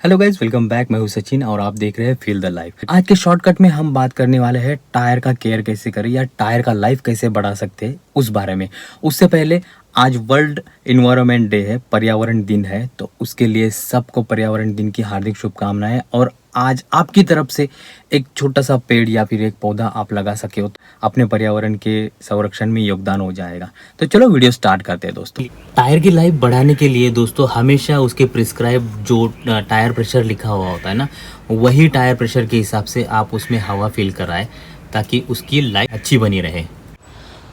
Hello guys, welcome back. मैं हूं सचिन और आप देख रहे हैं फील द लाइफ। आज के शॉर्टकट में हम बात करने वाले हैं टायर का केयर कैसे करें या टायर का लाइफ कैसे बढ़ा सकते हैं उस बारे में। उससे पहले आज वर्ल्ड इन्वायरमेंट डे है, पर्यावरण दिन है, तो उसके लिए सबको पर्यावरण दिन की हार्दिक शुभकामनाएं। और आज आपकी तरफ से एक छोटा सा पेड़ या फिर एक पौधा आप लगा सके हो तो अपने पर्यावरण के संरक्षण में योगदान हो जाएगा। तो चलो वीडियो स्टार्ट करते हैं दोस्तों। टायर की लाइफ बढ़ाने के लिए दोस्तों हमेशा उसके प्रिस्क्राइब जो टायर प्रेशर लिखा हुआ होता है ना, वही टायर प्रेशर के हिसाब से आप उसमें हवा फिल कराएं ताकि उसकी लाइफ अच्छी बनी रहे।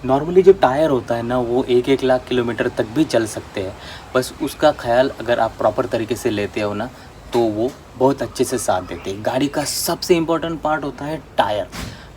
नॉर्मली जो टायर होता है ना, वो 1-1 लाख किलोमीटर तक भी चल सकते हैं। बस उसका ख्याल अगर आप प्रॉपर तरीके से लेते हो ना, तो वो बहुत अच्छे से साथ देते हैं। गाड़ी का सबसे इम्पोर्टेंट पार्ट होता है टायर,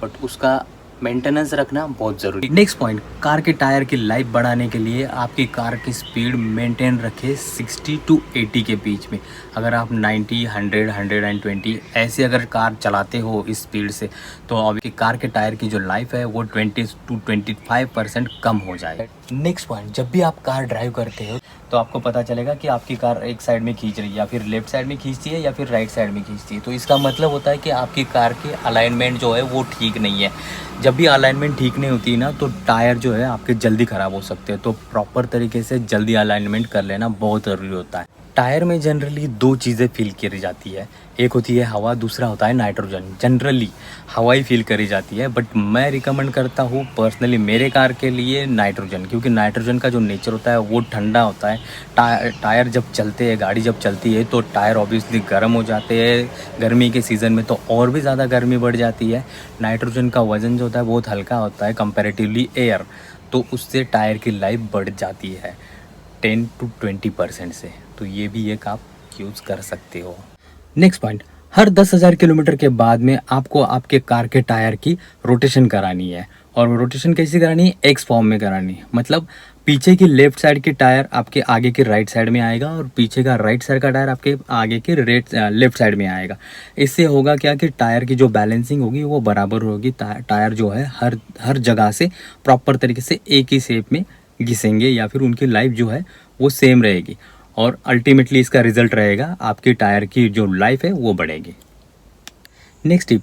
बट उसका मेंटेनेंस रखना बहुत ज़रूरी। नेक्स्ट पॉइंट, कार के टायर की लाइफ बढ़ाने के लिए आपकी कार की स्पीड मेंटेन रखें 60 to 80 के बीच में। अगर आप 90, 100, 120 ऐसे अगर कार चलाते हो इस स्पीड से, तो आपकी कार के टायर की जो लाइफ है वो 20 to 25% कम हो जाएगा। नेक्स्ट पॉइंट, जब भी आप कार ड्राइव करते हो तो आपको पता चलेगा कि आपकी कार एक साइड में खींच रही है, या फिर लेफ्ट साइड में खींचती है या फिर राइट साइड में खींचती है। तो इसका मतलब होता है कि आपकी कार की अलाइनमेंट जो है वो ठीक नहीं है। जब भी अलाइनमेंट ठीक नहीं होती ना, तो टायर जो है आपके जल्दी ख़राब हो सकते हैं। तो प्रॉपर तरीके से जल्दी अलाइनमेंट कर लेना बहुत ज़रूरी होता है। टायर में जनरली दो चीज़ें फील करी जाती है, एक होती है हवा, दूसरा होता है नाइट्रोजन। जनरली हवा ही फील करी जाती है, बट मैं रिकमेंड करता हूँ पर्सनली मेरे कार के लिए नाइट्रोजन, क्योंकि नाइट्रोजन का जो नेचर होता है वो ठंडा होता है। टायर जब चलते हैं, गाड़ी जब चलती है, तो टायर ऑब्वियसली गर्म हो जाते हैं। गर्मी के सीज़न में तो और भी ज़्यादा गर्मी बढ़ जाती है। नाइट्रोजन का वज़न जो होता है बहुत हल्का होता है कंपैरेटिवली एयर, तो उससे टायर की लाइफ बढ़ जाती है 10 to 20% से। तो ये भी एक आप यूज़ कर सकते हो। नेक्स्ट पॉइंट, हर 10,000 किलोमीटर के बाद में आपको आपके कार के टायर की रोटेशन करानी है। और रोटेशन कैसे करानी है? एक्स फॉर्म में करानी है। मतलब पीछे की लेफ्ट साइड की टायर आपके आगे के राइट साइड में आएगा और पीछे का राइट साइड का टायर आपके आगे के लेफ्ट साइड में आएगा। इससे होगा क्या कि टायर की जो बैलेंसिंग होगी वो बराबर होगी। टायर जो है हर जगह से प्रॉपर तरीके से एक ही शेप में घिसेंगे, या फिर उनकी लाइफ जो है वो सेम रहेगी। और अल्टीमेटली इसका रिजल्ट रहेगा आपकी टायर की जो लाइफ है वो बढ़ेगी। नेक्स्ट टिप,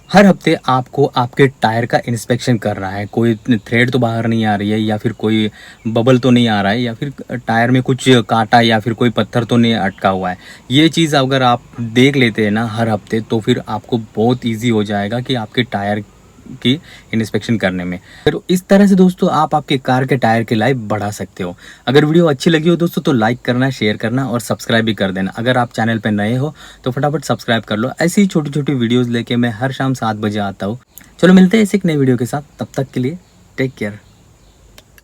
हर हफ्ते आपको आपके टायर का इंस्पेक्शन करना है। कोई थ्रेड तो बाहर नहीं आ रही है, या फिर कोई बबल तो नहीं आ रहा है, या फिर टायर में कुछ कांटा या फिर कोई पत्थर तो नहीं अटका हुआ है। ये चीज़ अगर आप देख लेते हैं ना हर हफ्ते, तो फिर आपको बहुत ईजी हो जाएगा कि आपके टायर की इंस्पेक्शन करने में। तो इस तरह से दोस्तों आप आपके कार के टायर की लाइफ बढ़ा सकते हो। अगर वीडियो अच्छी लगी हो दोस्तों तो लाइक करना, शेयर करना और सब्सक्राइब भी कर देना। अगर आप चैनल पे नए हो तो फटाफट सब्सक्राइब कर लो। ऐसी ही छोटी छोटी वीडियोस लेके मैं हर शाम 7 बजे आता हूँ। चलो मिलते हैं ऐसे एक नए वीडियो के साथ, तब तक के लिए टेक केयर।